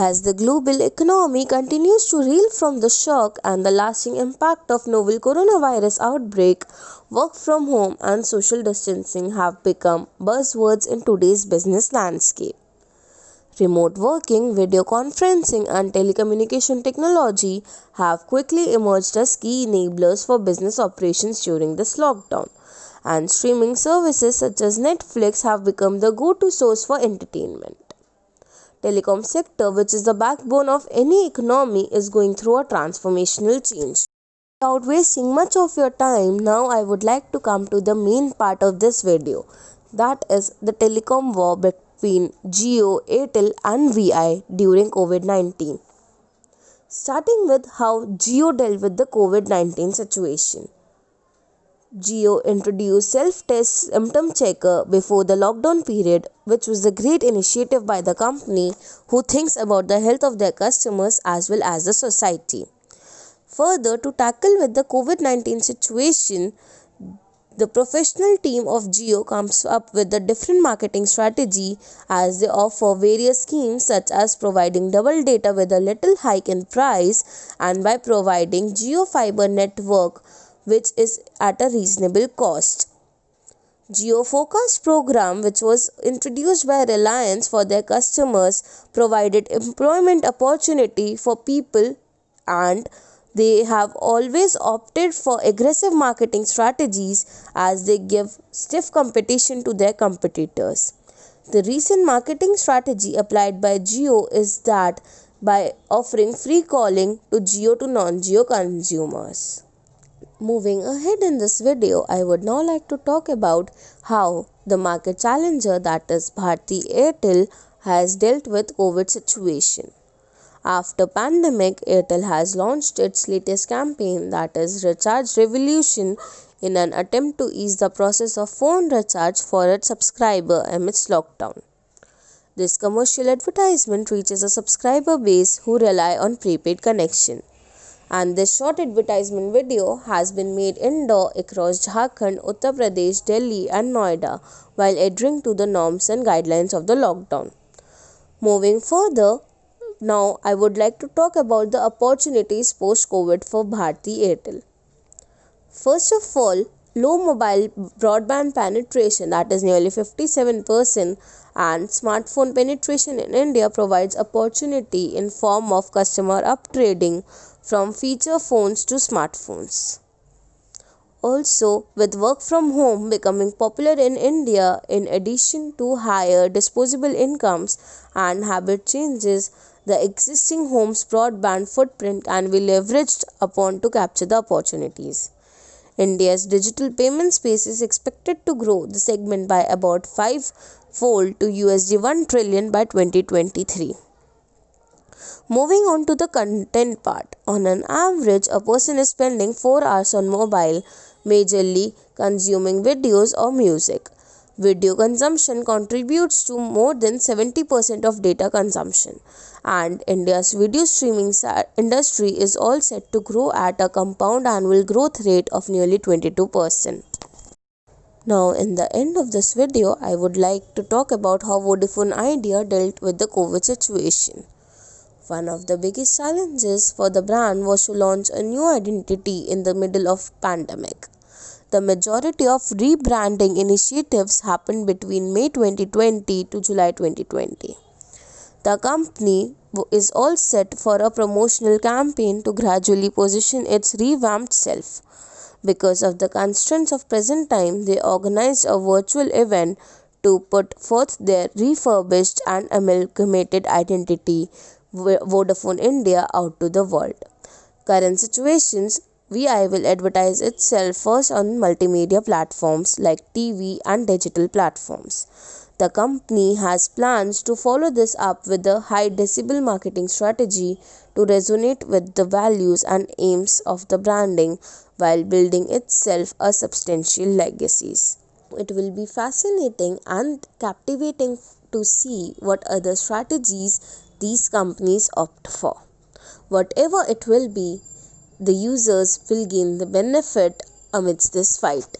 As the global economy continues to reel from the shock and the lasting impact of novel coronavirus outbreak, work from home and social distancing have become buzzwords in today's business landscape. Remote working, video conferencing, and telecommunication technology have quickly emerged as key enablers for business operations during this lockdown. And streaming services such as Netflix have become the go-to source for entertainment. Telecom sector, which is the backbone of any economy, is going through a transformational change. Without wasting much of your time, now I would like to come to the main part of this video. That is the telecom war between Jio, Airtel and Vi during COVID-19. Starting with how Jio dealt with the COVID-19 situation. Jio introduced self-test symptom checker before the lockdown period, which was a great initiative by the company who thinks about the health of their customers as well as the society. Further, to tackle with the COVID-19 situation, the professional team of Jio comes up with a different marketing strategy as they offer various schemes such as providing double data with a little hike in price and by providing Jio Fiber network which is at a reasonable cost. Jio Focused program, which was introduced by Reliance for their customers, provided employment opportunity for people and they have always opted for aggressive marketing strategies as they give stiff competition to their competitors. The recent marketing strategy applied by Jio is that by offering free calling to Jio to non-Jio consumers. Moving ahead in this video, I would now like to talk about how the market challenger, that is Bharti Airtel, has dealt with COVID situation. After pandemic, Airtel has launched its latest campaign, that is Recharge Revolution, in an attempt to ease the process of phone recharge for its subscriber amidst lockdown. This commercial advertisement reaches a subscriber base who rely on prepaid connection. And this short advertisement video has been made indoor across Jharkhand, Uttar Pradesh, Delhi and Noida while adhering to the norms and guidelines of the lockdown. Moving further, now I would like to talk about the opportunities post-COVID for Bharti Airtel. First of all, low mobile broadband penetration, that is nearly 57%, and smartphone penetration in India provides opportunity in form of customer upgrading from feature phones to smartphones. Also, with work from home becoming popular in India, in addition to higher disposable incomes and habit changes, the existing home's broadband footprint can be leveraged upon to capture the opportunities. India's digital payment space is expected to grow the segment by about 5-fold to $1 trillion by 2023. Moving on to the content part. On an average, a person is spending 4 hours on mobile, majorly consuming videos or music. Video consumption contributes to more than 70% of data consumption, and India's video streaming industry is all set to grow at a compound annual growth rate of nearly 22%. Now, in the end of this video, I would like to talk about how Vodafone Idea dealt with the COVID situation. One of the biggest challenges for the brand was to launch a new identity in the middle of pandemic. The majority of rebranding initiatives happened between May 2020 to July 2020. The company is all set for a promotional campaign to gradually position its revamped self. Because of the constraints of present time, they organized a virtual event to put forth their refurbished and amalgamated identity, Vodafone India, out to the world. Current situations, Vi will advertise itself first on multimedia platforms like TV and digital platforms. The company has plans to follow this up with a high decibel marketing strategy to resonate with the values and aims of the branding while building itself a substantial legacies. It will be fascinating and captivating to see what other strategies these companies opt for. Whatever it will be, the users will gain the benefit amidst this fight.